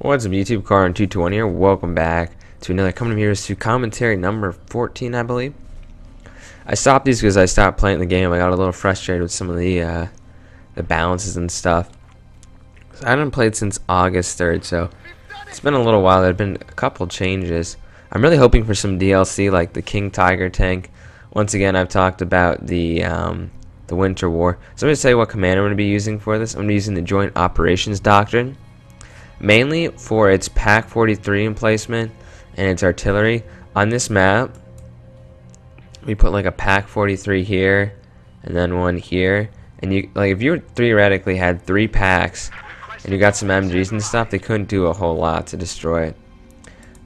What's up, YouTube? Car on 220 here. Welcome back to another Coming Heroes 2 commentary number 14, I believe. I stopped these because I stopped playing the game. I got a little frustrated with some of the balances and stuff. So I haven't played since August 3rd, so it's been a little while. There have been a couple changes. I'm really hoping for some DLC like the King Tiger tank. Once again, I've talked about the Winter War. So I'm going to tell you what command I'm going to be using for this. I'm going to be using the Joint Operations Doctrine, mainly for its Pack 43 emplacement and its artillery. On this map, we put like a Pack 43 here and then one here. And you, like, if you theoretically had 3 packs and you got some MGs and stuff, they couldn't do a whole lot to destroy it.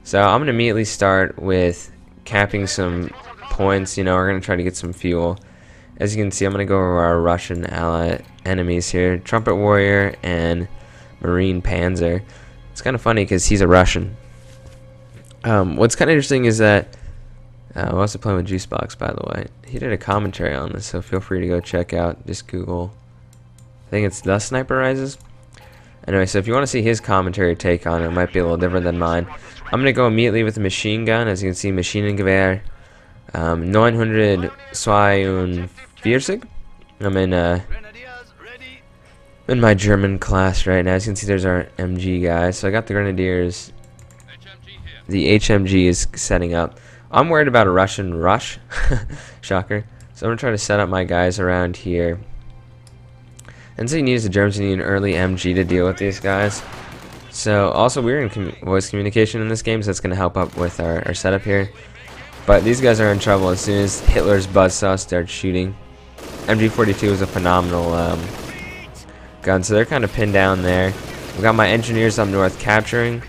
So I'm gonna immediately start with capping some points. You know, we're gonna try to get some fuel. As you can see, I'm gonna go over our Russian ally enemies here: Trumpet Warrior and Marine Panzer. It's kind of funny because he's a Russian. What's kind of interesting is that I'm also playing with Juicebox, by the way. He did a commentary on this, so feel free to go check out. Just Google, I think it's The Sniper Rises. Anyway, so if you want to see his commentary take on it, it might be a little different than mine. I'm going to go immediately with the machine gun. As you can see, Maschinengewehr 942. I'm in my German class right now. As you can see, there's our MG guys. So I got the Grenadiers. The HMG is setting up. I'm worried about a Russian rush. Shocker. So I'm going to try to set up my guys around here. And so you need is the Germans, you need an early MG to deal with these guys. So also we're in voice communication in this game, so that's going to help up with our setup here. But these guys are in trouble as soon as Hitler's buzzsaw starts shooting. MG42 is a phenomenal gun, so they're kind of pinned down there. We've got my engineers up north capturing.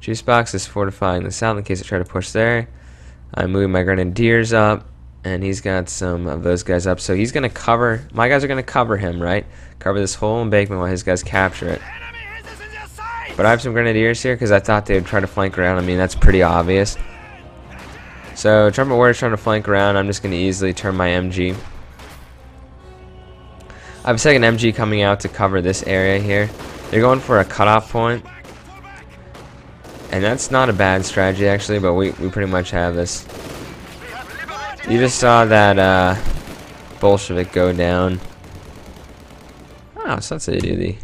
Juicebox is fortifying the south in case I try to push there. I'm moving my Grenadiers up, and he's got some of those guys up. So he's going to cover, my guys are going to cover him, right? Cover this whole embankment while his guys capture it. But I have some Grenadiers here because I thought they would try to flank around. I mean, that's pretty obvious. So Trumpet Warrior's trying to flank around. I'm just going to easily turn my MG. I have a second MG coming out to cover this area here. They're going for a cutoff point. And that's not a bad strategy, actually, but we pretty much have this. You just saw that Bolshevik go down. Oh, so that's how you do the...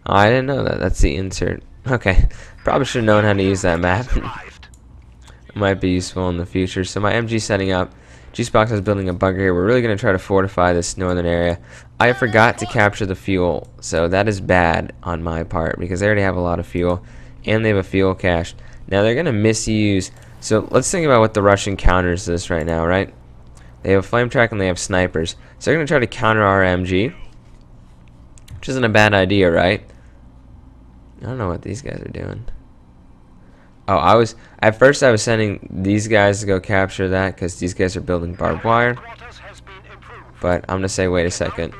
Oh, I didn't know that. That's the insert. Okay. Probably should have known how to use that map. It might be useful in the future. So my MG setting up. Juicebox is building a bunker here. We're really going to try to fortify this northern area. I forgot to capture the fuel, so that is bad on my part because they already have a lot of fuel. And they have a fuel cache. Now they're going to misuse... So let's think about what the Russian counters this right now, right? They have a flame track and they have snipers. So they're going to try to counter our MG. Which isn't a bad idea, right? I don't know what these guys are doing. Oh, at first I was sending these guys to go capture that because these guys are building barbed wire. But I'm going to say, wait a second.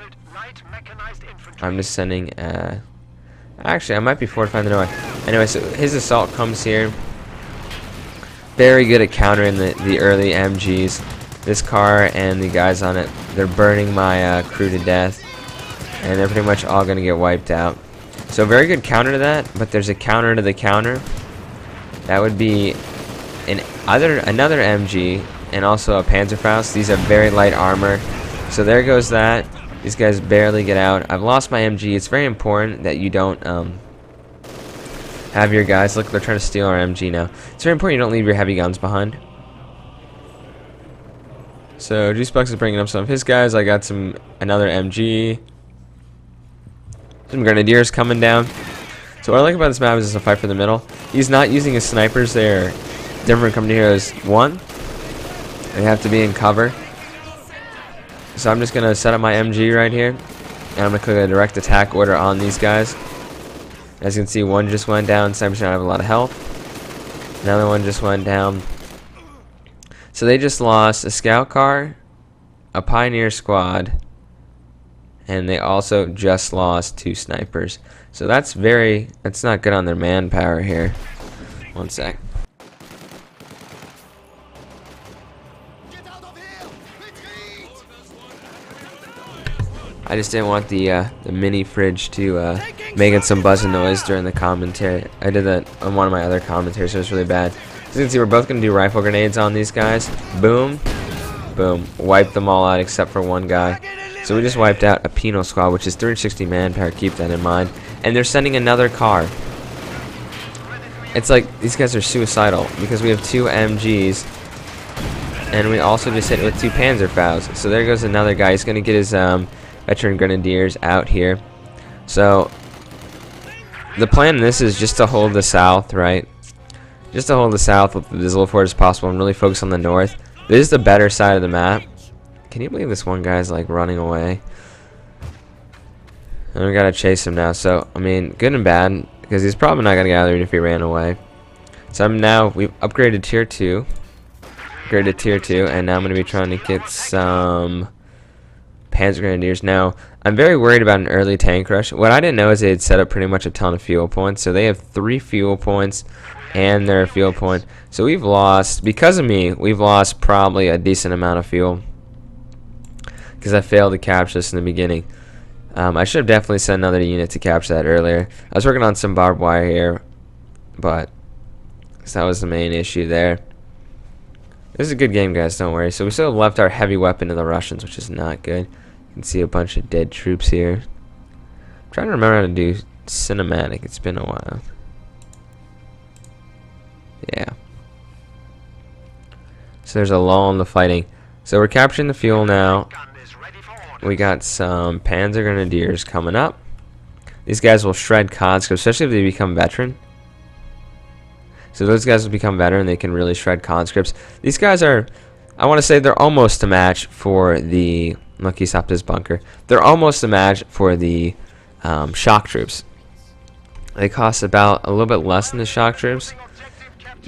I'm just sending... Actually, I might be fortifying the north. Anyway, so his assault comes here. Very good at countering the early MGs. This car and the guys on it, they're burning my crew to death. And they're pretty much all going to get wiped out. So very good counter to that, but there's a counter to the counter. That would be another MG and also a Panzerfaust. These have very light armor. So there goes that. These guys barely get out. I've lost my MG. It's very important that you don't have your guys... Look, they're trying to steal our MG now. It's very important you don't leave your heavy guns behind. So Juicebox is bringing up some of his guys. I got another MG. Some Grenadiers coming down. So what I like about this map is it's a fight for the middle. He's not using his snipers. They're different from Heroes 1. They have to be in cover. So I'm just going to set up my MG right here. And I'm going to click a direct attack order on these guys. As you can see, one just went down. Sniper's don't have a lot of health. Another one just went down. So they just lost a scout car, a pioneer squad, and they also just lost 2 snipers. So that's not good on their manpower here. One sec. I just didn't want the mini fridge to making some buzzing noise during the commentary. I did that on one of my other commentaries, so it's really bad. As you can see, we're both going to do rifle grenades on these guys. Boom. Boom. Wipe them all out except for one guy. So we just wiped out a penal squad, which is 360 manpower. Keep that in mind. And they're sending another car. It's like these guys are suicidal because we have 2 MGs. And we also just hit it with 2 Panzerfaust. So there goes another guy. He's going to get his veteran grenadiers out here. So the plan in this is just to hold the south, right? Just to hold the south with as little force as possible and really focus on the north. This is the better side of the map. Can you believe this one guy's like running away? And we gotta chase him now. So I mean, good and bad because he's probably not gonna get out there even if he ran away. So we've upgraded tier 2. Upgraded tier 2, and now I'm gonna be trying to get some Panzer Grenadiers. Now I'm very worried about an early tank rush. What I didn't know is they had set up pretty much a ton of fuel points. So they have 3 fuel points and their fuel point. So we've lost, because of me, we've lost probably a decent amount of fuel because I failed to capture this in the beginning. I should have definitely sent another unit to capture that earlier. I was working on some barbed wire here, but that was the main issue there. This is a good game, guys, don't worry. So we still have left our heavy weapon to the Russians, which is not good. You can see a bunch of dead troops here. I'm trying to remember how to do cinematic. It's been a while. Yeah. So there's a lull in the fighting. So we're capturing the fuel now. We got some Panzer Grenadiers coming up. These guys will shred conscripts, especially if they become veteran. So those guys will become veteran. They can really shred conscripts. These guys are, I want to say, they're almost a match for the. Look, he stopped his bunker. They're almost a match for the shock troops. They cost about a little bit less than the shock troops,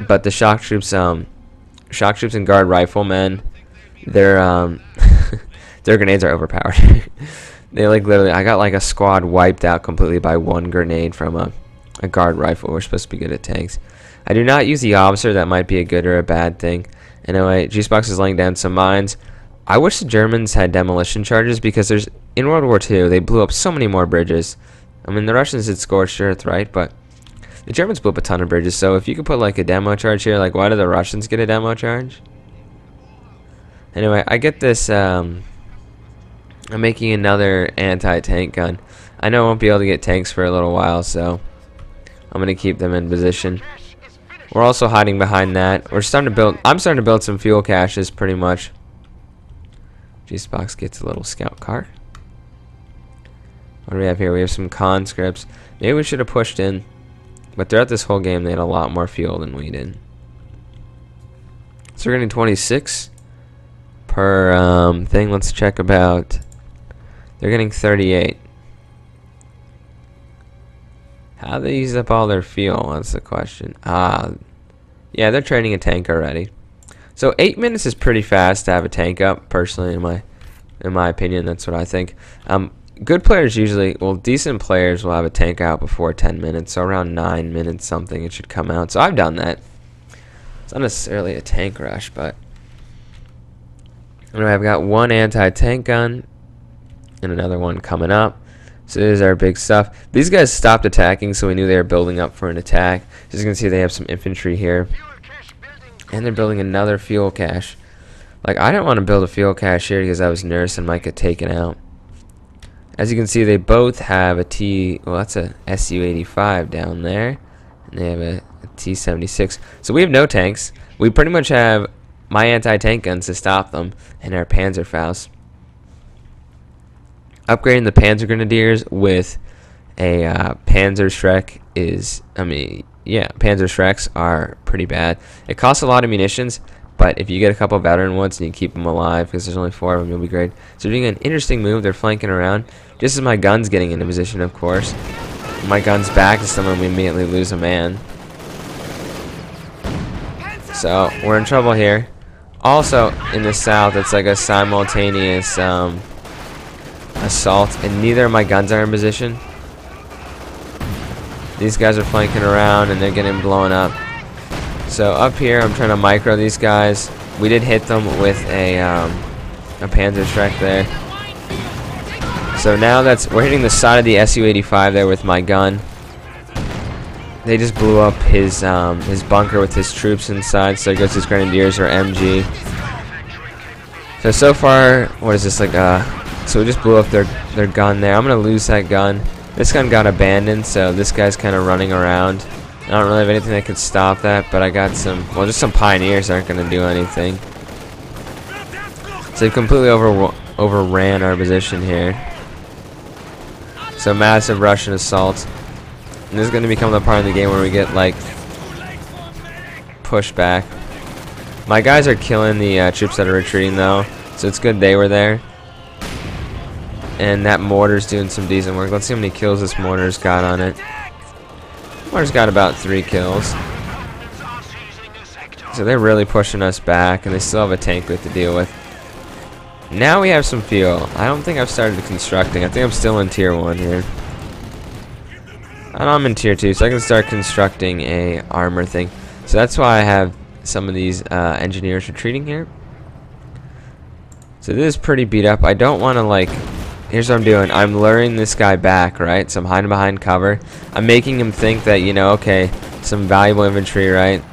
but the shock troops and guard riflemen, their grenades are overpowered. They like literally, I got like a squad wiped out completely by one grenade from a guard rifle. We're supposed to be good at tanks. I do not use the officer. That might be a good or a bad thing. Anyway, G-Spox is laying down some mines. I wish the Germans had demolition charges because in World War II they blew up so many more bridges. I mean, the Russians did scorched earth, right? But the Germans blew up a ton of bridges. So if you could put like a demo charge here, like why do the Russians get a demo charge? Anyway, I get this. I'm making another anti-tank gun. I know I won't be able to get tanks for a little while, so I'm gonna keep them in position. We're also hiding behind that. I'm starting to build some fuel caches, pretty much. G-Spox gets a little scout car. What do we have here? We have some conscripts. Maybe we should have pushed in, but throughout this whole game they had a lot more fuel than we did. So we're getting 26 per thing. Let's check about. They're getting 38. How do they use up all their fuel? That's the question. Yeah, they're training a tank already. So 8 minutes is pretty fast to have a tank up. Personally, in my opinion, that's what I think. Good players usually, well, decent players will have a tank out before 10 minutes. So around 9 minutes something, it should come out. So I've done that. It's not necessarily a tank rush, but anyway, I've got one anti-tank gun and another one coming up. So this is our big stuff. These guys stopped attacking, so we knew they were building up for an attack. As you can see, they have some infantry here. And they're building another fuel cache. Like, I didn't want to build a fuel cache here because I was nervous and might get taken out. As you can see, they both have a well, that's a Su-85 down there. And they have a T-76. So we have no tanks. We pretty much have my anti-tank guns to stop them and our Panzerfaust. Upgrading the Panzer Grenadiers with a Panzer Schreck is, I mean, yeah, Panzer Schrecks are pretty bad. It costs a lot of munitions, but if you get a couple veteran ones and you keep them alive, because there's only 4 of them, you'll be great. So they're doing an interesting move. They're flanking around, just as my gun's getting into position, of course. When my gun's back to someone, we immediately lose a man. So we're in trouble here. Also, in the south, it's like a simultaneous assault, and neither of my guns are in position. These guys are flanking around and they're getting blown up. So up here I'm trying to micro these guys. We did hit them with a Panzer Schreck there. So now we're hitting the side of the Su-85 there with my gun. They just blew up his bunker with his troops inside. So it goes his grenadiers or MG. So far, what is this like? So we just blew up their gun there. I'm gonna lose that gun. This gun got abandoned, so this guy's kind of running around. I don't really have anything that could stop that, but I got just some pioneers that aren't gonna do anything. So they completely overran our position here. So massive Russian assault. And this is gonna become the part of the game where we get like pushed back. My guys are killing the troops that are retreating though, so it's good they were there. And that mortar's doing some decent work. Let's see how many kills this mortar's got on it. Mortar's got about 3 kills. So they're really pushing us back, and they still have a tank we have to deal with. Now we have some fuel. I don't think I've started constructing. I think I'm still in tier 1 here. And I'm in tier 2, so I can start constructing a armor thing. So that's why I have some of these engineers retreating here. So this is pretty beat up. I don't want to like... Here's what I'm doing. I'm luring this guy back, right? So I'm hiding behind cover. I'm making him think that, you know, okay, some valuable infantry, right?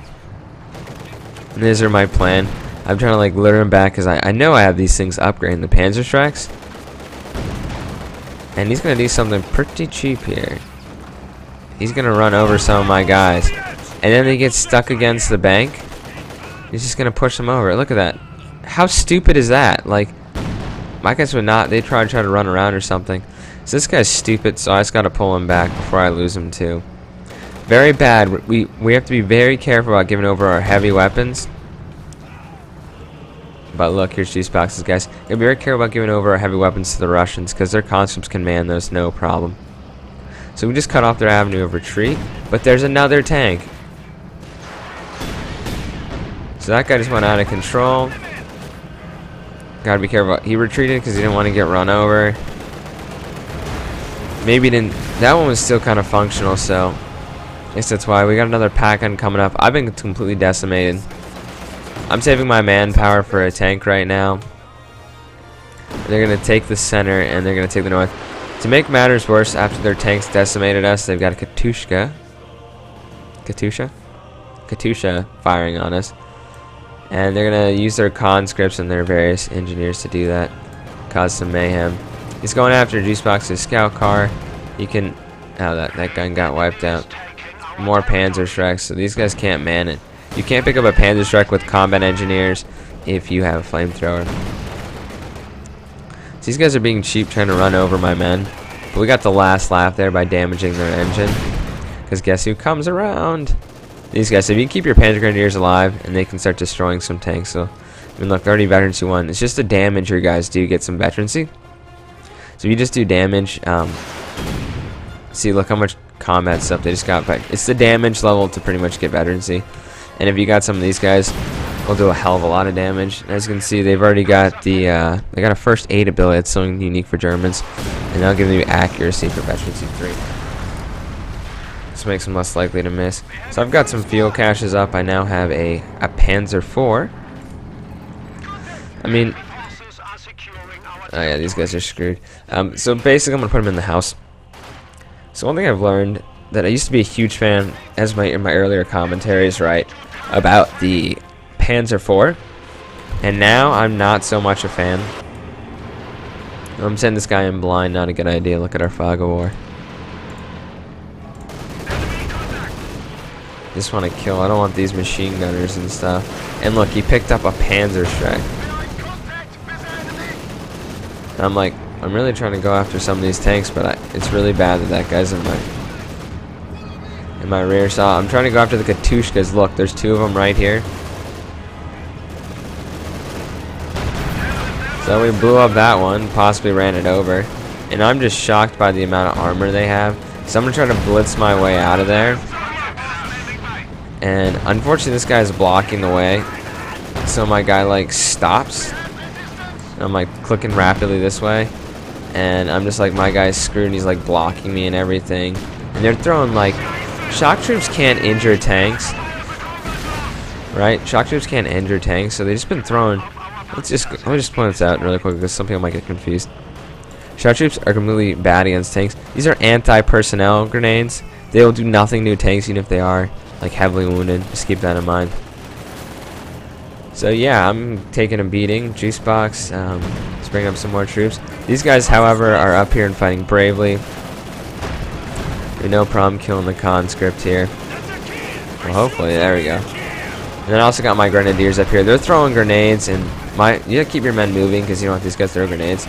And these are my plan. I'm trying to like lure him back because I know I have these things upgrading the Panzerschrecks. And he's going to do something pretty cheap here. He's going to run over some of my guys. And then they get stuck against the bank. He's just going to push them over. Look at that. How stupid is that? Like, my guys would not. They'd try to run around or something. So this guy's stupid, so I just got to pull him back before I lose him too. Very bad. We have to be very careful about giving over our heavy weapons. But look, here's juice boxes, guys. Gotta be very careful about giving over our heavy weapons to the Russians because their conscripts can man those, no problem. So we just cut off their avenue of retreat. But there's another tank. So that guy just went out of control. Gotta be careful. He retreated because he didn't want to get run over. Maybe didn't. That one was still kind of functional, so I guess that's why. We got another pack gun coming up. I've been completely decimated. I'm saving my manpower for a tank right now. They're gonna take the center and they're gonna take the north. To make matters worse, after their tanks decimated us, they've got a Katyusha firing on us. And they're going to use their conscripts and their various engineers to do that. Cause some mayhem. He's going after Juice Box's scout car. You can... Oh, that gun got wiped out. More Panzerschrecks, so these guys can't man it. You can't pick up a Panzerschreck with combat engineers if you have a flamethrower. So these guys are being cheap trying to run over my men. But we got the last laugh there by damaging their engine. Because guess who comes around? These guys. So if you can keep your Panzer Grenadiers alive, and they can start destroying some tanks. So, I mean, look, they're already veterancy 1. It's just the damage your guys do get some veterancy. So if you just do damage, see, look how much combat stuff they just got. But it's the damage level to pretty much get veterancy. And if you got some of these guys, they'll do a hell of a lot of damage. And as you can see, they've already got the they got a first aid ability. That's something unique for Germans, and that'll give you accuracy for veterancy 3. This makes them less likely to miss. So I've got some fuel caches up. I now have a Panzer IV. I mean, oh yeah, these guys are screwed. So basically, I'm gonna put them in the house. So one thing I've learned that I used to be a huge fan, as in my earlier commentaries, right, about the Panzer IV, and now I'm not so much a fan. I'm sending this guy in blind. Not a good idea. Look at our fog of war. Just want to kill. I don't want these machine gunners and stuff. And look, he picked up a Panzerschreck. I'm like, I'm really trying to go after some of these tanks, but it's really bad that guy's in my rear. So I'm trying to go after the Katyushkas. Look, there's 2 of them right here. So we blew up that one, possibly ran it over. And I'm just shocked by the amount of armor they have. So I'm gonna try to blitz my way out of there. And unfortunately this guy is blocking the way, so my guy like stops. I'm like clicking rapidly this way, and I'm just like, my guy's screwed, and he's like blocking me and everything. And they're throwing like, shock troops can't injure tanks, right? Shock troops can't injure tanks, so they've just been throwing. Let me just point this out really quick because some people might get confused. Shock Scout troops are completely bad against tanks. These are anti-personnel grenades. They will do nothing to tanks, even if they are like heavily wounded. Just keep that in mind. So yeah, I'm taking a beating. Juice box. Let's bring up some more troops. These guys, however, are up here and fighting bravely. No problem killing the conscript here. Well, hopefully, there we go. And then I also got my grenadiers up here. They're throwing grenades, and you gotta keep your men moving because you don't want these guys to throw grenades.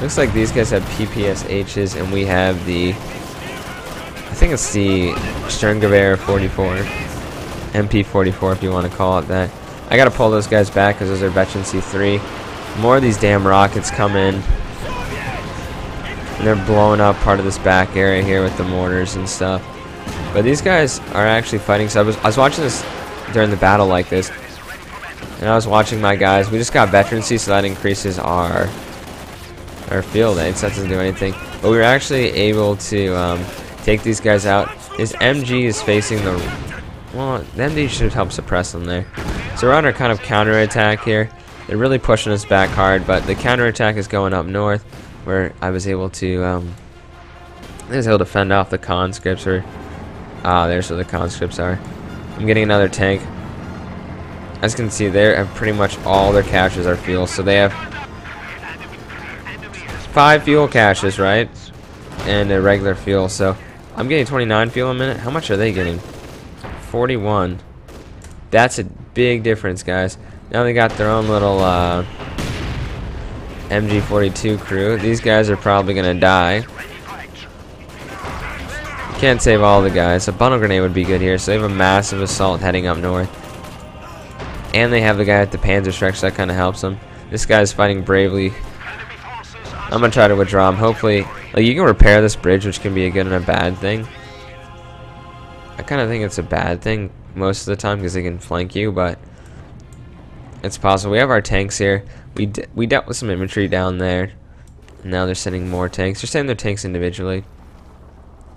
Looks like these guys have PPSHs, and we have the, I think it's the Sturmgewehr 44, MP44 if you want to call it that. I gotta pull those guys back because those are veteran C3. More of these damn rockets come in, and they're blowing up part of this back area here with the mortars and stuff. But these guys are actually fighting. So I was watching this during the battle like this, and I was watching my guys. We just got veterancy, so that increases our field aids. That doesn't do anything. But we were actually able to take these guys out. His MG is facing the... Well, the MG should help suppress them there. So we're under kind of counterattack here. They're really pushing us back hard, but the counterattack is going up north, where I was able to fend off the conscripts. Or there's where the conscripts are. I'm getting another tank. As you can see, they have pretty much all their caches are fuel, so they have 5 fuel caches, right? And a regular fuel. So I'm getting 29 fuel a minute. How much are they getting? 41. That's a big difference, guys. Now they got their own little MG42 crew. These guys are probably gonna die. Can't save all the guys. A bundle grenade would be good here. So they have a massive assault heading up north, and they have the guy at the Panzerschreck, so that kind of helps them. This guy's fighting bravely. I'm gonna try to withdraw him. Hopefully, like, you can repair this bridge, which can be a good and a bad thing. I kind of think it's a bad thing most of the time because they can flank you, but it's possible. We have our tanks here. We dealt with some infantry down there. Now they're sending more tanks. They're sending their tanks individually.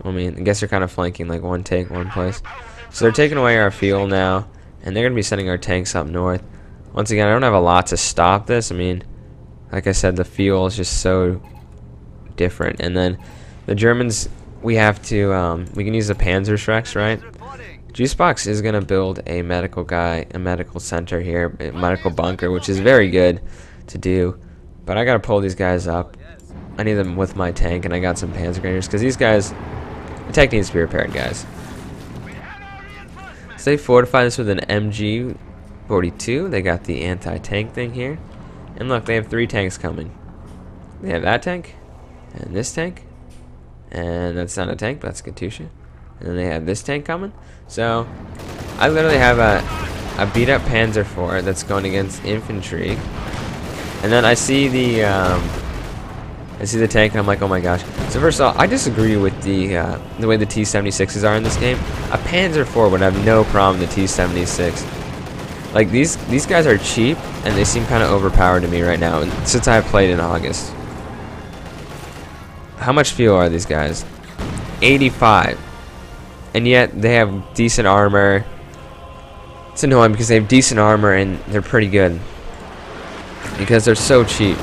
I mean, I guess they're kind of flanking, like one tank, one place. So they're taking away our fuel now, and they're going to be sending our tanks up north. Once again, I don't have a lot to stop this. I mean, like I said, the fuel is just so different. And then the Germans, we have to, we can use the Panzerschrecks, right? Juicebox is going to build a medical center here, a medical bunker, which is very good to do. But I got to pull these guys up. I need them with my tank, and I got some Panzer Grenadiers, because these guys, the tank needs to be repaired, guys. So they fortify this with an MG42. They got the anti-tank thing here. And look, they have 3 tanks coming. They have that tank, and this tank, and that's not a tank, but that's a Katusha. And then they have this tank coming. So I literally have a beat up Panzer IV that's going against infantry. And then I see the tank, and I'm like, oh my gosh. So first of all, I disagree with the way the T-76s are in this game. A Panzer IV would have no problem with the T-76. Like, these guys are cheap, and they seem kind of overpowered to me right now, since I have played in August. How much fuel are these guys? 85. And yet they have decent armor. It's annoying because they have decent armor and they're pretty good, because they're so cheap.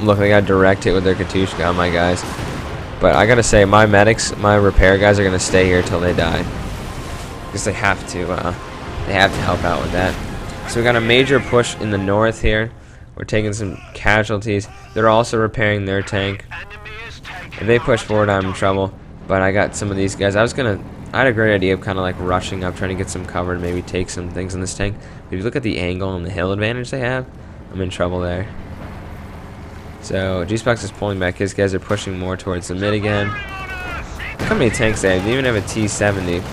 Look, they got a direct hit with their Katusha on my guys. But I gotta say, my medics, my repair guys are gonna stay here till they die, because they have to help out with that. So we got a major push in the north here. We're taking some casualties. They're also repairing their tank. If they push forward, I'm in trouble. But I got some of these guys. I had a great idea of kind of like rushing up, trying to get some cover and maybe take some things in this tank. But if you look at the angle and the hill advantage they have, I'm in trouble there. So G-Spox is pulling back. His guys are pushing more towards the mid again. Look how many tanks they have. They even have a T-70.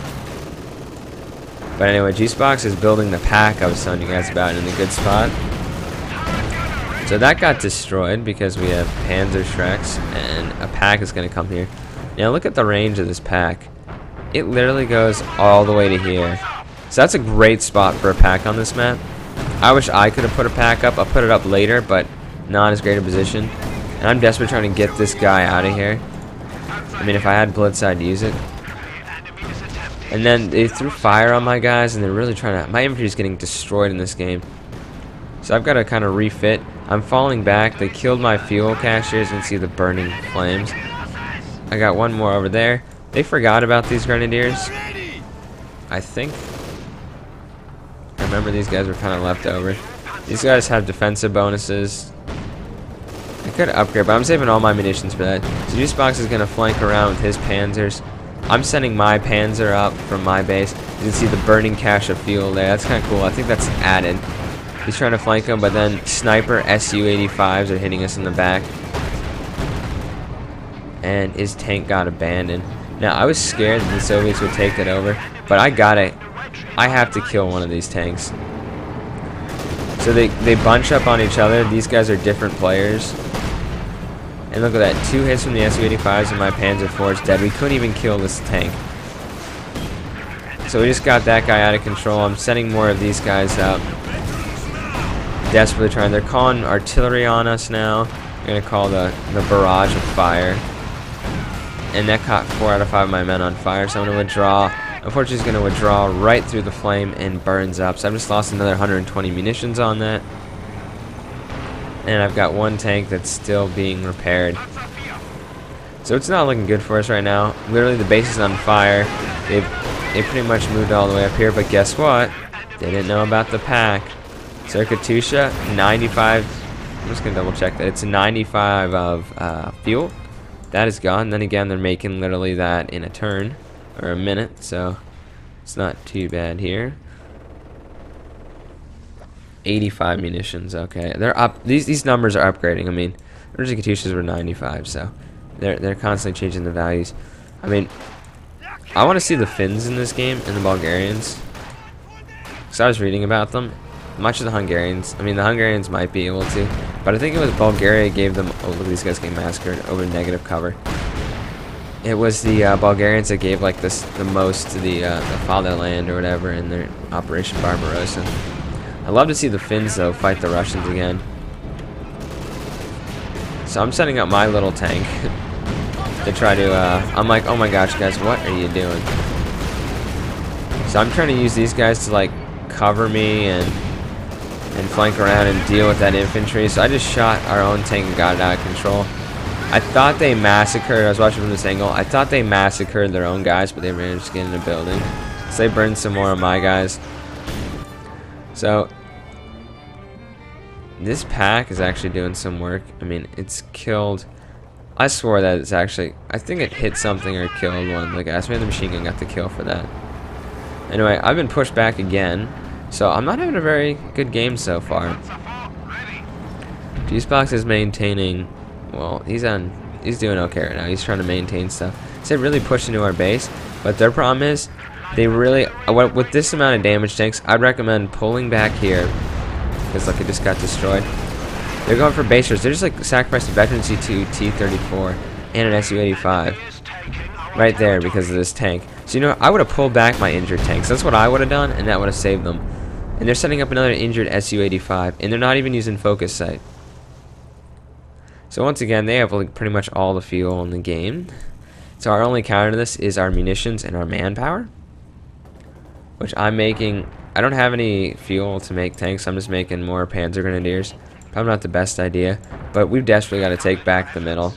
But anyway, G-Spox is building the pack I was telling you guys about in a good spot. So that got destroyed because we have Panzerschrecks, and a pack is going to come here. Now look at the range of this pack. It literally goes all the way to here. So that's a great spot for a pack on this map. I wish I could have put a pack up. I'll put it up later, but not as great a position. And I'm desperately trying to get this guy out of here. I mean, if I had Blitz, I'd use it. And then they threw fire on my guys, and they're really trying to... My infantry is getting destroyed in this game. So I've got to kind of refit. I'm falling back. They killed my fuel caches. You can see the burning flames. I got one more over there. They forgot about these grenadiers, I think. I remember these guys were kind of left over. These guys have defensive bonuses. I could upgrade, but I'm saving all my munitions for that. So Juicebox is going to flank around with his panzers. I'm sending my panzer up from my base. You can see the burning cache of fuel there. That's kind of cool. I think that's added. He's trying to flank him, but then sniper Su-85s are hitting us in the back. And his tank got abandoned. Now, I was scared that the Soviets would take it over, but I have to kill one of these tanks. So they bunch up on each other. These guys are different players. And look at that, 2 hits from the Su-85s and my Panzer IV's dead. We couldn't even kill this tank. So we just got that guy out of control. I'm sending more of these guys up. Desperately trying. They're calling artillery on us now. They're going to call the barrage of fire. And that caught 4 out of 5 of my men on fire, so I'm going to withdraw. Unfortunately, he's going to withdraw right through the flame and burns up. So I've just lost another 120 munitions on that. And I've got one tank that's still being repaired. So it's not looking good for us right now. Literally, the base is on fire. They pretty much moved all the way up here, but guess what? They didn't know about the pack. So Katusha, 95. I'm just going to double check that. It's 95 of fuel. That is gone. Then again, they're making literally that in a turn or a minute, so it's not too bad here. 85 munitions. Okay, they're up. These numbers are upgrading. I mean, originally Katyushas were 95, so they're constantly changing the values. I mean, I want to see the Finns in this game and the Bulgarians, because I was reading about them. Much of the Hungarians. I mean, the Hungarians might be able to, but I think it was Bulgaria gave them. Oh, look, these guys getting massacred over negative cover. It was the Bulgarians that gave like the most to the fatherland or whatever in their Operation Barbarossa. I'd love to see the Finns though fight the Russians again. So I'm setting up my little tank to try to. I'm like, oh my gosh, guys, what are you doing? So I'm trying to use these guys to like cover me and flank around and deal with that infantry. So I just shot our own tank and got it out of control. I thought they massacred. I was watching from this angle. I thought they massacred their own guys, but they managed to get in a building. So they burned some more of my guys. So this pack is actually doing some work. I mean, it's killed. I swore that it's actually. I think it hit something or killed one of the guys. Maybe the machine gun got the kill for that. Anyway, I've been pushed back again. So I'm not having a very good game so far. Juicebox is maintaining. Well, he's doing okay right now. He's trying to maintain stuff. So they really pushed into our base, but their problem is they really with this amount of damage tanks. I'd recommend pulling back here because look, it just got destroyed. They're going for basers. They're just like sacrificing veteran C2, T-34, and an Su-85 right there because of this tank. So you know, I would have pulled back my injured tanks. That's what I would have done, and that would have saved them. And they're setting up another injured Su-85, and they're not even using focus sight. So once again, they have like pretty much all the fuel in the game. So our only counter to this is our munitions and our manpower, which I'm making. I don't have any fuel to make tanks. So I'm just making more Panzer Grenadiers. Probably not the best idea, but we've desperately got to take back the middle.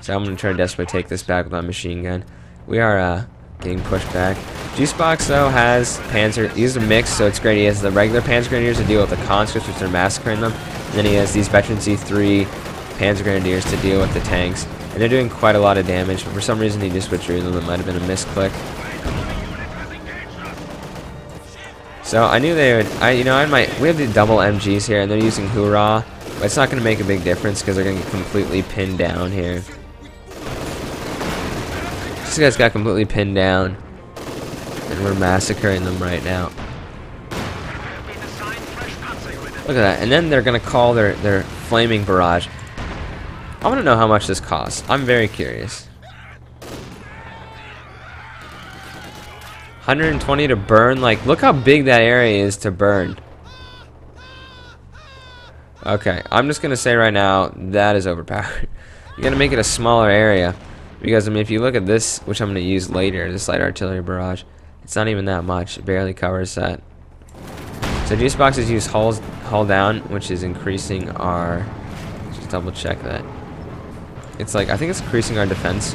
So I'm going to try to desperately take this back with my machine gun. We are getting pushed back. Juicebox though has Panzer. He's a mix, so it's great. He has the regular Panzer Grenadiers to deal with the conscripts, which are massacring them. And then he has these veteran C3 Panzer Grenadiers to deal with the tanks. And they're doing quite a lot of damage, but for some reason he just withdrew them. It might have been a misclick. So I knew they would. We have the double MGs here, and they're using Hoorah, but it's not going to make a big difference because they're going to get completely pinned down here. This guy's got completely pinned down, and we're massacring them right now. Look at that, and then they're going to call their flaming barrage. I want to know how much this costs. I'm very curious. 120 to burn. Like, look how big that area is to burn. Okay, I'm just gonna say right now that is overpowered. You gotta make it a smaller area because I mean, if you look at this, which I'm gonna use later, this light artillery barrage, it's not even that much. It barely covers that. So Juicebox has used hull down, which is increasing our. Just double check that. It's like, I think it's increasing our defense.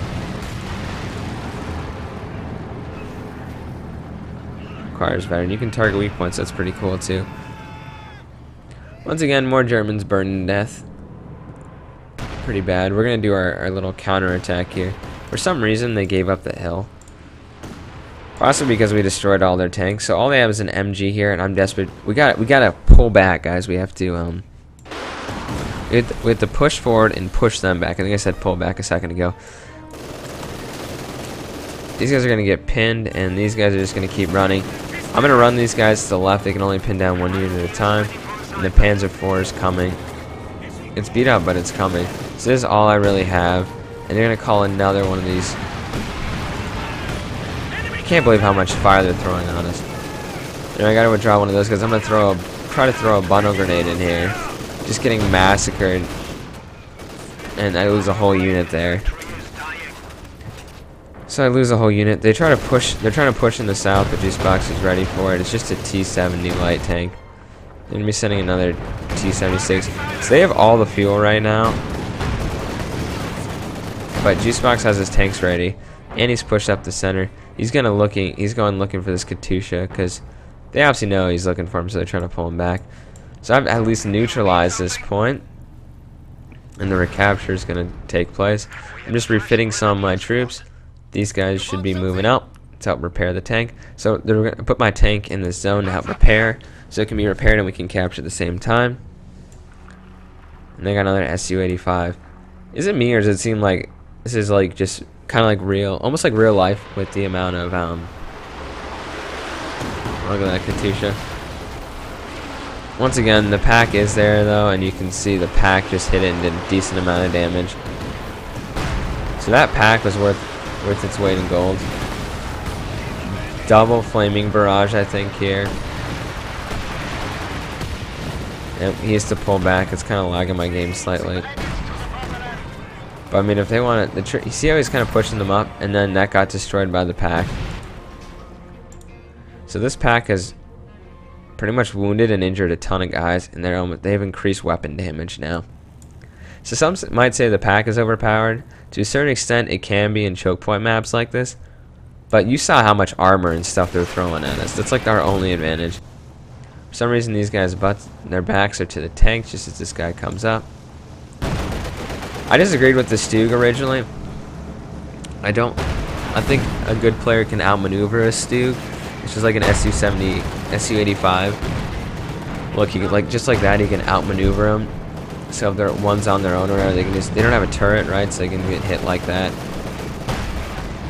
Requires veteran. You can target weak points. That's pretty cool too. Once again, more Germans burned to death. Pretty bad. We're gonna do our little counter attack here. For some reason, they gave up the hill. Possibly because we destroyed all their tanks. So all they have is an MG here, and I'm desperate. We gotta pull back, guys. We have to we have to push forward and push them back. I think I said pull back a second ago. These guys are gonna get pinned, and these guys are just gonna keep running. I'm gonna run these guys to the left. They can only pin down one unit at a time. And the Panzer IV is coming. It's beat up, but it's coming. So this is all I really have. And they're gonna call another one of these. I can't believe how much fire they're throwing on us. And I gotta withdraw one of those because I'm gonna try to throw a bundle grenade in here. Just getting massacred. And I lose a whole unit there. So I lose a whole unit. They're trying to push in the south, but G-Box is ready for it. It's just a T-70 light tank. They're gonna be sending another T-76. So they have all the fuel right now. But G-Box has his tanks ready. And he's pushed up the center. He's going looking for this Katusha because they obviously know he's looking for him, so they're trying to pull him back. So I've at least neutralized this point, and the recapture is going to take place. I'm just refitting some of my troops. These guys should be moving out to help repair the tank. So they're going to put my tank in this zone to help repair, so it can be repaired and we can capture at the same time. And they got another Su-85. Is it me, or does it seem like this is like just kind of like real, almost like real life with the amount of look at that Katusha. Once again, the pack is there though, and you can see the pack just hit it and did a decent amount of damage. So that pack was worth its weight in gold. Double flaming barrage, I think, here. And he has to pull back. It's kind of lagging my game slightly. But I mean, if they want it, you see how he's kind of pushing them up, and then that got destroyed by the pack. So this pack has pretty much wounded and injured a ton of guys, and they have increased weapon damage now. So some might say the pack is overpowered. To a certain extent, it can be in choke point maps like this. But you saw how much armor and stuff they're throwing at us. That's like our only advantage. For some reason, these guys' their backs are to the tanks just as this guy comes up. I disagreed with the Stug originally. I think a good player can outmaneuver a Stug. It's just like an Su-70, Su-85. Look, you can, like, just like that, you can outmaneuver them. So if they're one's on their own or whatever, they don't have a turret, right? So they can get hit like that.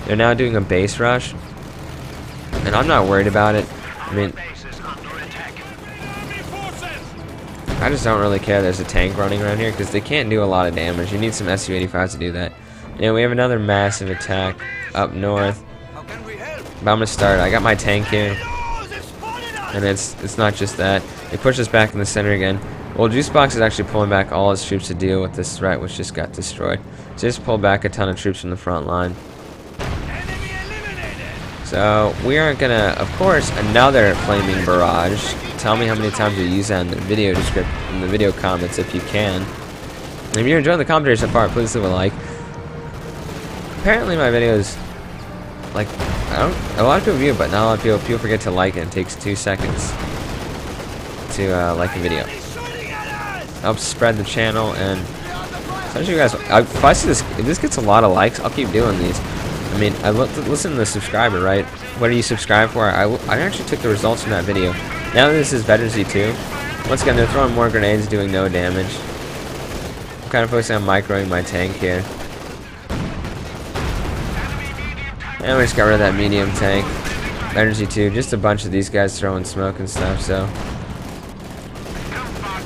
They're now doing a base rush, and I'm not worried about it. I mean, I just don't really care there's a tank running around here because they can't do a lot of damage. You need some Su-85s to do that. And we have another massive attack up north. But I'm gonna start. I got my tank here, and it's not just that. They push us back in the center again. Well, Juicebox is actually pulling back all his troops to deal with this threat, which just got destroyed. So just pulled back a ton of troops from the front line. So we aren't gonna, of course, another flaming barrage. Tell me how many times you use that in the video description, in the video comments if you can. And if you're enjoying the commentary so far, please leave a like. Apparently my videos, like, a lot of people view it, but not a lot of people forget to like it. It takes 2 seconds to like a video. Helps spread the channel, and essentially, guys, if I see this, if this gets a lot of likes, I'll keep doing these. I mean, listen to the subscriber, right? What are you subscribed for? I actually took the results from that video. Now this is Veterans Z2. Once again, they're throwing more grenades, doing no damage. I'm kind of focusing on microing my tank here. And we just got rid of that medium tank. Veterans Z2, just a bunch of these guys throwing smoke and stuff, so.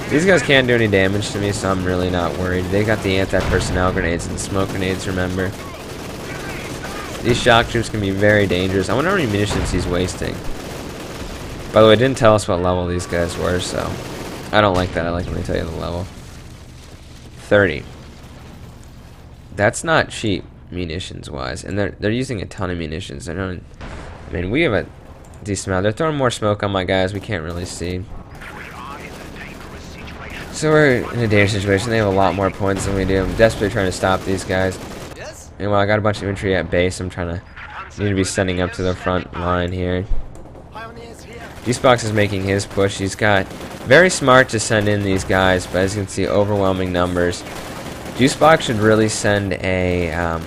These guys can't do any damage to me, so I'm really not worried. They got the anti-personnel grenades and the smoke grenades, remember. These shock troops can be very dangerous. I wonder how many munitions he's wasting. By the way, it didn't tell us what level these guys were, so I don't like that. I like when they tell you the level. 30. That's not cheap munitions-wise, and they're using a ton of munitions. They're not. I mean, we have a decent amount. They're throwing more smoke on my guys. We can't really see. So we're in a dangerous situation. They have a lot more points than we do. I'm desperately trying to stop these guys. And while I got a bunch of infantry at base, I'm trying to need to be sending up to the front line here. Juicebox is making his push. He's got very smart to send in these guys, but as you can see, overwhelming numbers. Juicebox should really send a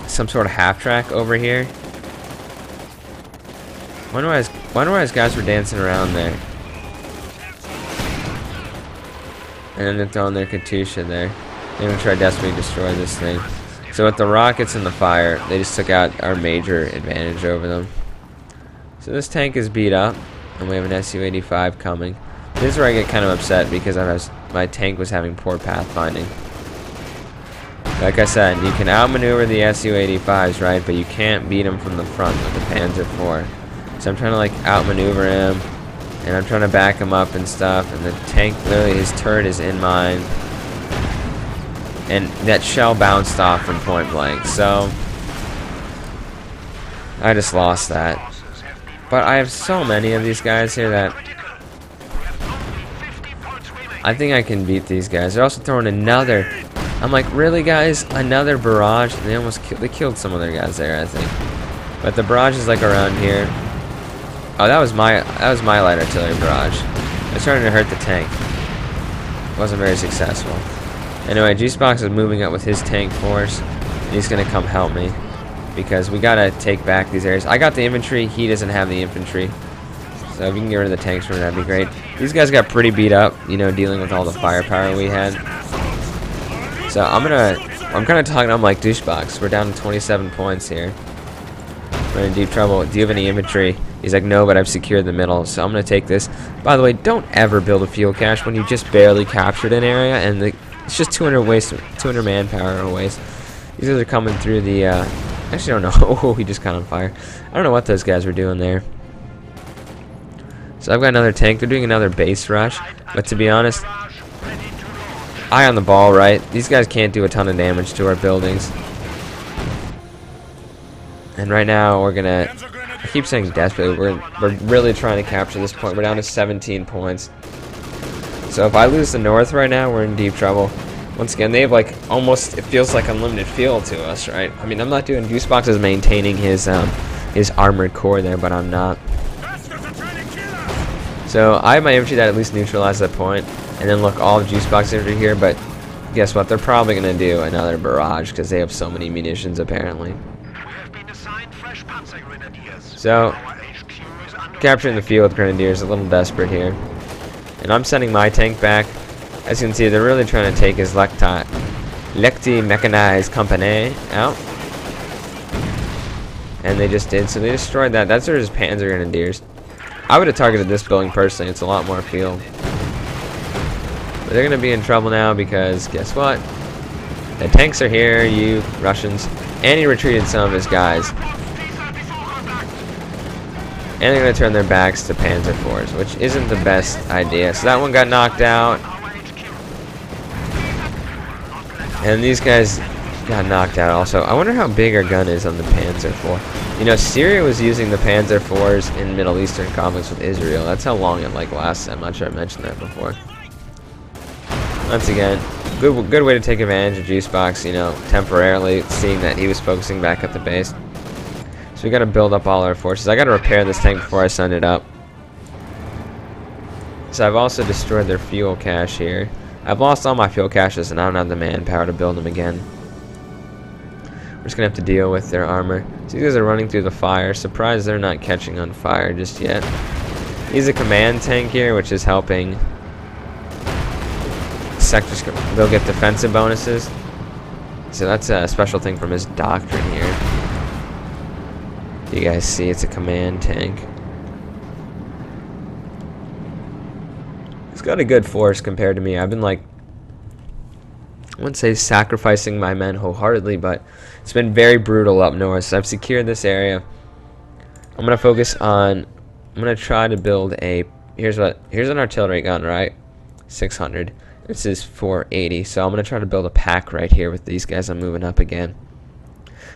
some sort of half track over here. Wonder why his guys were dancing around there. And then they're throwing their Katusha there. They're gonna try desperately to destroy this thing. So with the rockets and the fire, they just took out our major advantage over them. So this tank is beat up, and we have an Su-85 coming. This is where I get kind of upset because my tank was having poor pathfinding. Like I said, you can outmaneuver the Su-85s, right? But you can't beat them from the front with the Panzer IV. So I'm trying to like outmaneuver him, and I'm trying to back him up and stuff. And the tank, literally, his turret is in mine, and that shell bounced off from point blank. So I just lost that. But I have so many of these guys here that I think I can beat these guys. They're also throwing another. I'm like, really, guys? Another barrage? They killed some of their guys there, I think. But the barrage is like around here. Oh, that was my light artillery barrage. It's starting to hurt the tank. Wasn't very successful. Anyway, Juicebox is moving up with his tank force. And he's gonna come help me because we gotta take back these areas. I got the infantry. He doesn't have the infantry. So if you can get rid of the tanks for me, that'd be great. These guys got pretty beat up, you know, dealing with all the firepower we had. So I'm kind of talking. I'm like, Douchebox, we're down to 27 points here. We're in deep trouble. Do you have any infantry? He's like, no, but I've secured the middle, so I'm gonna take this. By the way, don't ever build a fuel cache when you just barely captured an area, and it's just 200 manpower a waste. These guys are coming through the. Actually, I don't know. Oh, he just caught on fire. I don't know what those guys were doing there. So I've got another tank. They're doing another base rush, but to be honest, eye on the ball, right? These guys can't do a ton of damage to our buildings. And right now we're gonna. I keep saying desperately. We're really trying to capture this point. We're down to 17 points. So if I lose the north right now, we're in deep trouble. Once again, they have like almost. It feels like unlimited fuel to us, right? I mean, I'm not doing. Juicebox is maintaining his armored core there, but I'm not. So I have my infantry that at least neutralize that point, and then look, all of Juicebox infantry here. But guess what? They're probably gonna do another barrage because they have so many munitions apparently. So, capturing the field with Grenadiers is a little desperate here. And I'm sending my tank back. As you can see, they're really trying to take his Lechti Mechanized Company out. And they just did, so they destroyed that. That's his Panzer Grenadiers. I would have targeted this building personally, it's a lot more field. But they're going to be in trouble now because, guess what? The tanks are here, you Russians. And he retreated some of his guys. And they're going to turn their backs to Panzer IVs, which isn't the best idea. So that one got knocked out. And these guys got knocked out also. I wonder how big our gun is on the Panzer IV. You know, Syria was using the Panzer IVs in Middle Eastern conflicts with Israel. That's how long it like lasted. I'm not sure I mentioned that before. Once again, good way to take advantage of Juicebox, you know, temporarily, seeing that he was focusing back at the base. So we got to build up all our forces. I got to repair this tank before I send it up. So I've also destroyed their fuel cache here. I've lost all my fuel caches and I don't have the manpower to build them again. We're just going to have to deal with their armor. So these guys are running through the fire. Surprised they're not catching on fire just yet. He's a command tank here, which is helping sectors. They'll get defensive bonuses. So that's a special thing from his doctrine here. You guys see, it's a command tank. It's got a good force compared to me. I've been like, I wouldn't say sacrificing my men wholeheartedly, but it's been very brutal up north. So I've secured this area. I'm gonna focus on. I'm gonna try to build a. Here's an artillery gun, right? 600. This is 480. So I'm gonna try to build a pack right here with these guys. I'm moving up again.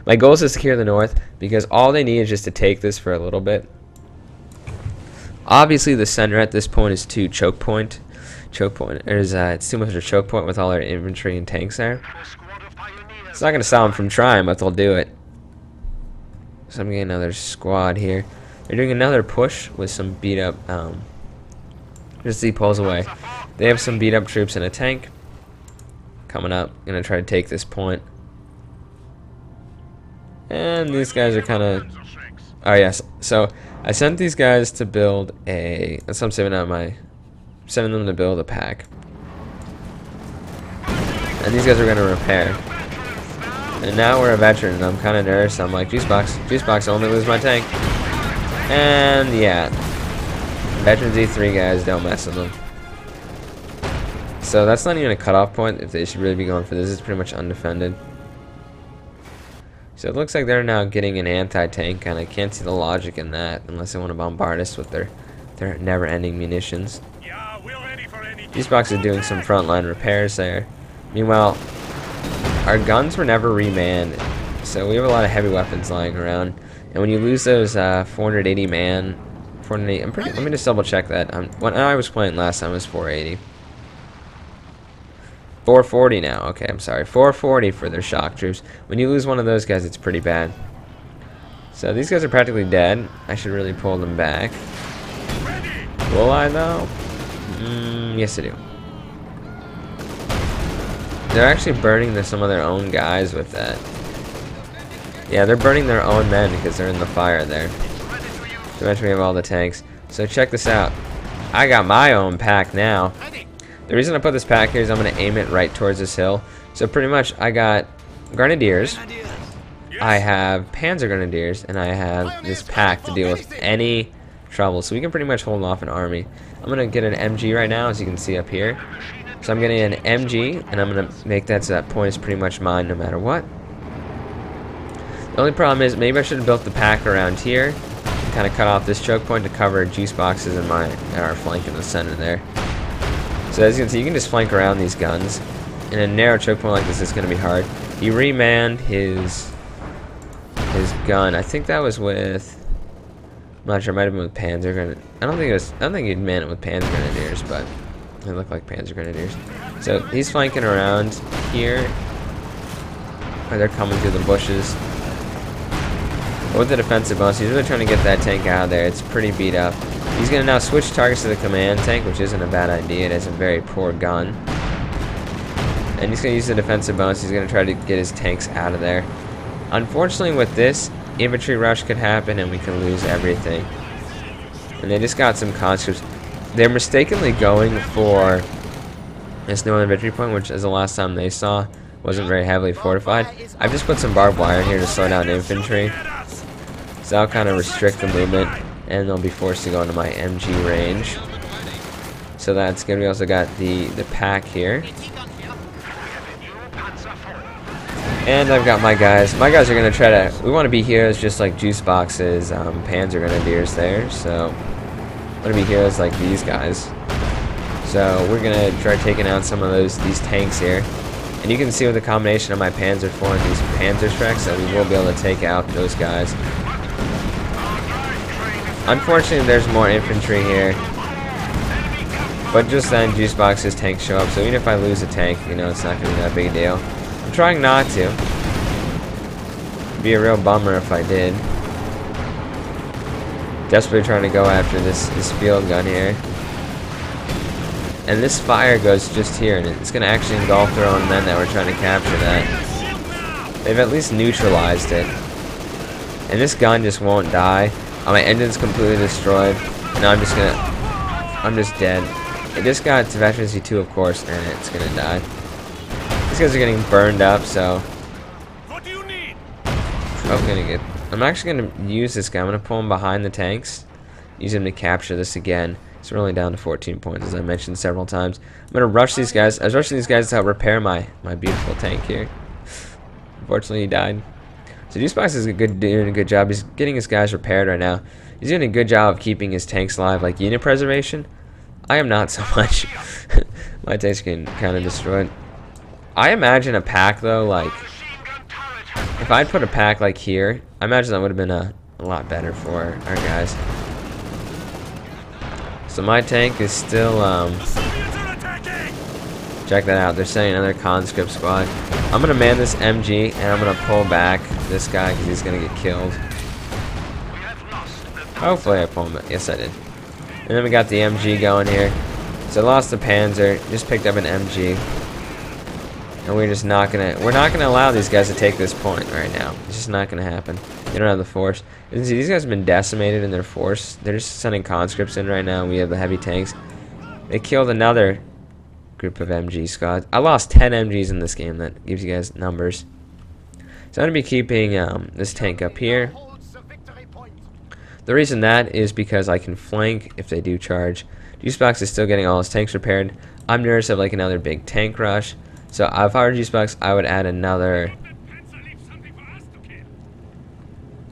My goal is to secure the north because all they need is just to take this for a little bit. Obviously, the center at this point is to choke point. choke point. It's too much of a choke point with all our infantry and tanks there. It's not gonna stop them from trying, but they'll do it. So I'm getting another squad here. They're doing another push with some beat up. Just he pulls away. They have some beat up troops and a tank coming up. Gonna try to take this point. And these guys are kind of. Oh yes. So I sent these guys to build a. That's what I'm saving out sending them to build a pack. And these guys are gonna repair. And now we're a veteran, and I'm kind of nervous. I'm like, juice box, only lose my tank. And yeah, veterans E3 guys, don't mess with them. So that's not even a cutoff point if they should really be going for this. It's pretty much undefended. So it looks like they're now getting an anti-tank, and I can't see the logic in that unless they want to bombard us with their never-ending munitions. Juice box is doing some frontline repairs there. Meanwhile, our guns were never remanned, so we have a lot of heavy weapons lying around. And when you lose those 480 man, 480, let me just double check that. When I was playing last time, it was 480. 440 now. Okay, I'm sorry. 440 for their shock troops. When you lose one of those guys, it's pretty bad. So these guys are practically dead. I should really pull them back. Will I though? Yes, I do. They're actually burning some of their own guys with that. Yeah, they're burning their own men because they're in the fire there. So eventually we have all the tanks. So check this out. I got my own pack now. The reason I put this pack here is I'm going to aim it right towards this hill. So pretty much I got Grenadiers, I have Panzer Grenadiers, and I have this pack to deal with any trouble. So we can pretty much hold off an army. I'm going to get an MG right now, as you can see up here. So I'm getting an MG, and I'm going to make that so that point is pretty much mine no matter what. The only problem is maybe I should have built the pack around here, kind of cut off this choke point to cover juice boxes and our flank in the center there. So as you can see, you can just flank around these guns. In a narrow choke point like this, it's going to be hard. He remanned his gun. I think that was with. I'm not sure. It might have been with Panzer Grenadiers. I don't think he'd man it with Panzer Grenadiers, but they look like Panzer Grenadiers. So he's flanking around here. Or they're coming through the bushes. But with the defensive bonus, he's really trying to get that tank out of there. It's pretty beat up. He's going to now switch targets to the command tank, which isn't a bad idea. It has a very poor gun. And he's going to use the defensive bonus. He's going to try to get his tanks out of there. Unfortunately, with this, infantry rush could happen and we could lose everything. And they just got some conscripts. They're mistakenly going for this northern victory point, which is the last time they saw. Wasn't very heavily fortified. I've just put some barbed wire in here to slow down infantry. So that'll kind of restrict the movement, and they'll be forced to go into my MG range. So that's good. We also got the pack here. And I've got my guys. My guys are going to try to. We want to be heroes just like Juice Box's Panzer Grenadiers there. So I want to be heroes like these guys. So we're going to try taking out some of these tanks here. And you can see with the combination of my Panzer IV and these Panzer Treks that we will be able to take out those guys. Unfortunately, there's more infantry here. But just then, Juice Box's tanks show up. So even if I lose a tank, you know, it's not going to be that big a deal. I'm trying not to. It'd be a real bummer if I did. Desperately trying to go after this field gun here. And this fire goes just here, and it's going to actually engulf their own men that were trying to capture that. They've at least neutralized it. And this gun just won't die. My engine's completely destroyed. And now I'm just dead. It just got to Veterans E2, of course, and it's going to die. These guys are getting burned up, so. What do you need? I'm actually going to use this guy. I'm going to pull him behind the tanks. Use him to capture this again. So we're only down to 14 points, as I mentioned several times. I'm going to rush these guys. I was rushing these guys to help repair my beautiful tank here. Unfortunately, he died. So Juicebox is doing a good job. He's getting his guys repaired right now. He's doing a good job of keeping his tanks alive, like unit preservation. I am not so much. My tanks are getting kind of destroyed. I imagine a pack, though, like... If I'd put a pack, like, here, I imagine that would have been a lot better for our guys. So my tank is still Check that out. They're sending another conscript squad. I'm gonna man this MG and I'm gonna pull back this guy because he's gonna get killed. Hopefully I pull him back. Yes, I did. And then we got the MG going here. So I lost the Panzer. Just picked up an MG. And we're just not gonna. We're not gonna allow these guys to take this point right now. It's just not gonna happen. They don't have the force. You can see these guys have been decimated in their force. They're just sending conscripts in right now. We have the heavy tanks. They killed another group of MG squads. I lost 10 MGs in this game. That gives you guys numbers. So I'm gonna be keeping this tank up here. The reason that is because I can flank if they do charge. Juicebox is still getting all his tanks repaired. I'm nervous of like another big tank rush. So if I were Juicebox, I would add another.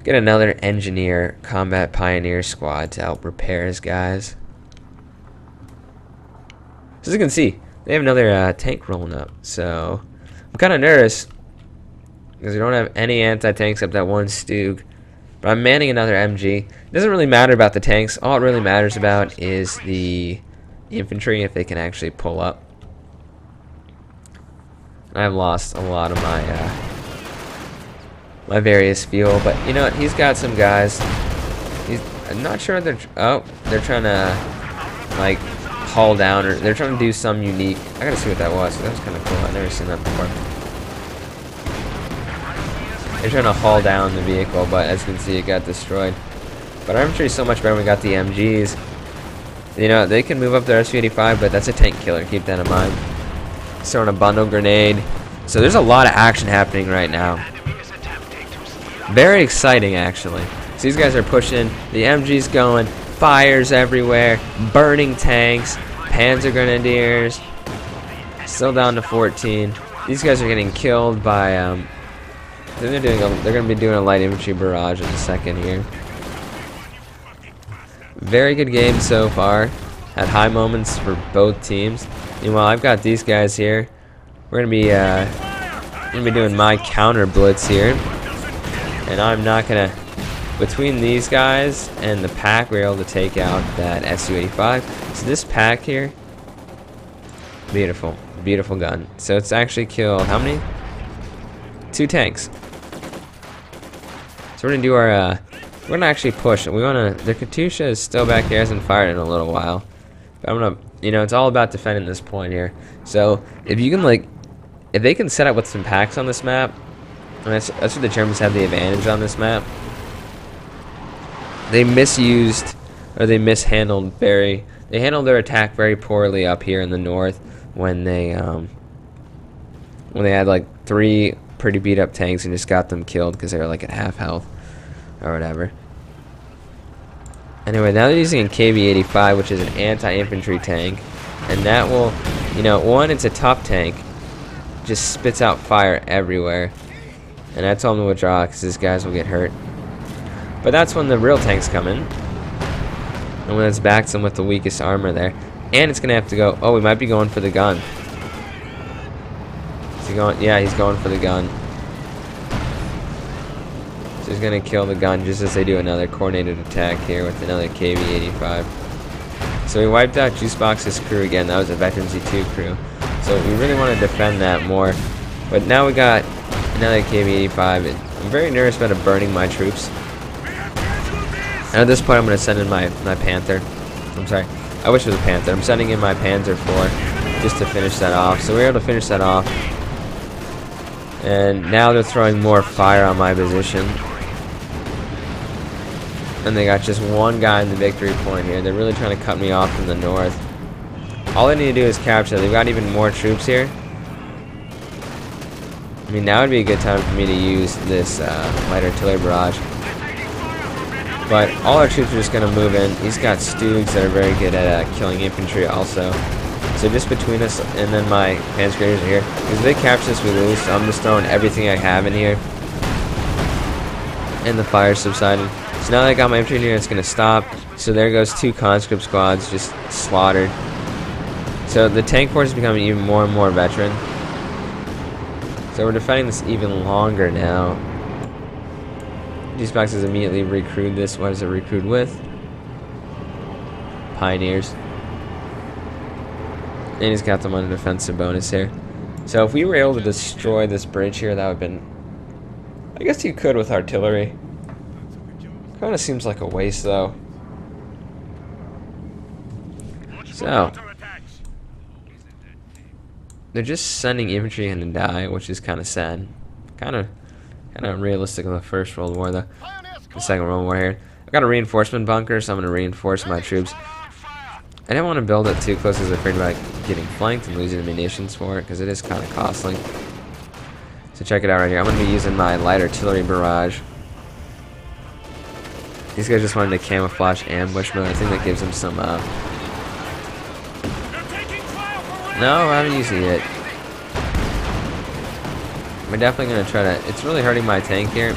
Get another engineer, combat pioneer squad to help repair his guys. So as you can see, they have another tank rolling up. So I'm kind of nervous because we don't have any anti-tank except that one Stug. But I'm manning another MG. It doesn't really matter about the tanks. All it really matters about is the infantry, if they can actually pull up. I've lost a lot of my my various fuel, but you know what? He's got some guys. I'm not sure they're they're trying to like haul down, or they're trying to do some unique. I gotta see what that was. That was kind of cool. I've never seen that before. They're trying to haul down the vehicle, but as you can see, it got destroyed. But our infantry is so much better when we got the MGs. You know, they can move up their SU-85, but that's a tank killer. Keep that in mind. Throwing a bundle grenade. So there's a lot of action happening right now. Very exciting, actually. So these guys are pushing. The MG's going. Fires everywhere. Burning tanks. Panzer grenadiers. Still down to 14. These guys are getting killed by they're going to be doing a light infantry barrage in a second here. Very good game so far. Had high moments for both teams. Meanwhile, I've got these guys here. We're going to be doing my counter blitz here, and I'm not going to. Between these guys and the pack, we're able to take out that SU-85. So this pack here, beautiful, beautiful gun. So it's actually killed how many? 2 tanks. So we're gonna do our we're gonna actually push. We wanna. The Katusha is still back here, hasn't fired in a little while. But I'm gonna, you know, it's all about defending this point here. So if you can if they can set up with some packs on this map, and that's what the Germans have the advantage on this map. They misused, or they mishandled they handled their attack very poorly up here in the north when they had like 3 pretty beat up tanks and just got them killed because they were like at half health or whatever. Anyway, now they're using a KV-85, which is an anti-infantry tank, and that will, you know, one, it's a tough tank, just spits out fire everywhere, and I told them to withdraw because these guys will get hurt. But that's when the real tanks come in, and when it's backs them with the weakest armor there, and it's gonna have to go. Oh, we might be going for the gun. Is he going? Yeah, he's going for the gun. So he's gonna kill the gun just as they do another coordinated attack here with another KV-85. So we wiped out Juicebox's crew again. That was a Veteran Z2 crew. So we really want to defend that more. But now we got another KV-85. I'm very nervous about it burning my troops. And at this point, I'm going to send in my Panther. I'm sorry. I wish it was a Panther. I'm sending in my Panzer IV just to finish that off. So we were able to finish that off. And now they're throwing more fire on my position. And they got just one guy in the victory point here. They're really trying to cut me off from the north. All they need to do is capture. They've got even more troops here. I mean, now would be a good time for me to use this light artillery barrage. But all our troops are just going to move in. He's got Stugs that are very good at killing infantry also. So just between us and then my Panzer Grenadiers are here. Because if they capture this, we lose. So I'm just throwing everything I have in here. And the fire subsided. So now that I got my infantry in here, it's going to stop. So there goes 2 conscript squads just slaughtered. So the tank force is becoming even more and more veteran. So we're defending this even longer now. Juicebox has immediately recruited this. What is it recruit with? Pioneers. And he's got them on a defensive bonus here. So if we were able to destroy this bridge here, that would have been... I guess you could with artillery. Kind of seems like a waste, though. So... they're just sending infantry in to die, which is kind of sad. Kind of realistic of the First World War, though. The Second World War here. I got a reinforcement bunker, so I'm going to reinforce my troops. I didn't want to build it too close because I'm afraid about getting flanked and losing munitions for it, because it is kind of costly. So check it out right here. I'm going to be using my light artillery barrage. These guys just wanted to camouflage ambush, but I think that gives them some... No, I haven't used it yet. We're definitely going to try to... It's really hurting my tank here.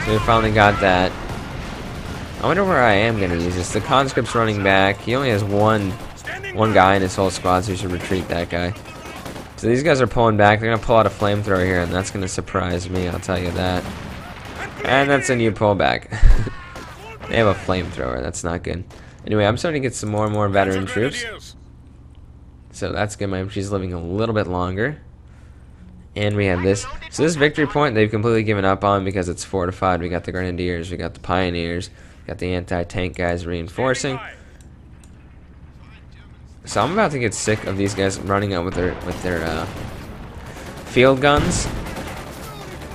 So we finally got that. I wonder where I am going to use this. The conscript's running back. He only has one guy in his whole squad, so we should retreat that guy. So these guys are pulling back. They're going to pull out a flamethrower here, and that's going to surprise me, I'll tell you that. And that's a new pullback. They have a flamethrower. That's not good. Anyway, I'm starting to get some more and more veteran troops. So that's good. My infantry's living a little bit longer. And we have this. So this victory point they've completely given up on because it's fortified. We got the Grenadiers, we got the Pioneers, we got the anti-tank guys reinforcing. So I'm about to get sick of these guys running out with their field guns.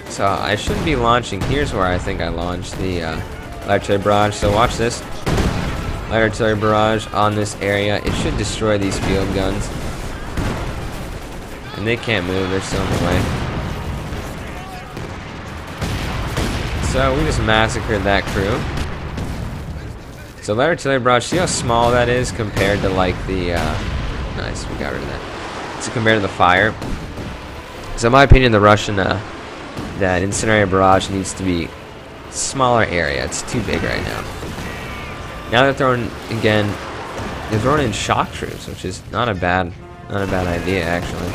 So I shouldn't be launching. Here's where I think I launched the light artillery barrage. So watch this. Light artillery barrage on this area. It should destroy these field guns. And they can't move, they're still in the way. So we just massacred that crew. So light artillery barrage, see how small that is compared to like the nice, we got rid of that. So compared to the fire. So in my opinion, the Russian that incendiary barrage needs to be smaller area. It's too big right now. Now they're throwing again, they're throwing in shock troops, which is not a bad idea actually.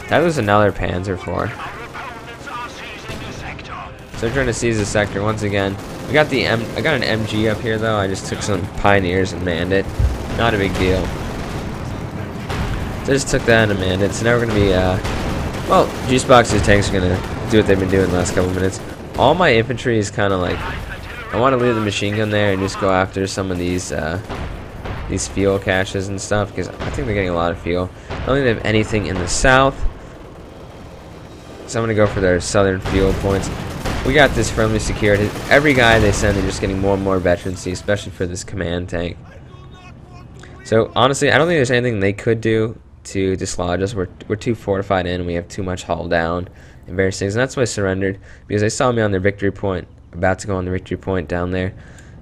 That was another Panzer IV. So they're trying to seize the sector once again. We got the I got an MG up here though. I just took some Pioneers and manned it. Not a big deal. So I just took that and manned it. So now we're gonna be well, juice boxes tanks are gonna do what they've been doing the last couple minutes. All my infantry is kind of like I want to leave the machine gun there and just go after some of these fuel caches and stuff because I think they're getting a lot of fuel. I don't think they have anything in the south. So I'm going to go for their southern fuel points. We got this firmly secured. Every guy they send, they're just getting more and more veterancy, especially for this command tank. So honestly, I don't think there's anything they could do to dislodge us. We're too fortified in. We have too much hull down and various things. And that's why I surrendered, because they saw me on their victory point, about to go on the victory point down there.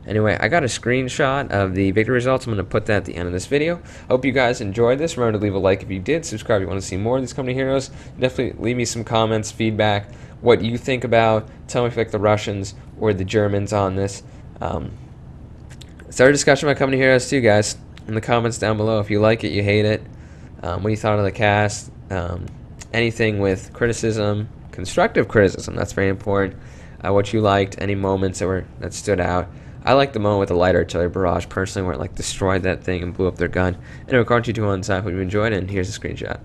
Anyway, I got a screenshot of the victory results. I'm going to put that at the end of this video. Hope you guys enjoyed this. Remember to leave a like if you did. Subscribe if you want to see more of these company heroes. Definitely leave me some comments, feedback, what you think about. Tell me if you like the Russians or the Germans on this. Start a discussion about company heroes too, guys, in the comments down below. If you like it, you hate it, what you thought of the cast, anything with criticism, constructive criticism, that's very important. What you liked, any moments that stood out. I like the moment with the light artillery barrage personally, where it like destroyed that thing and blew up their gun. Anyway, Car 221 hope you enjoyed it, and here's a screenshot.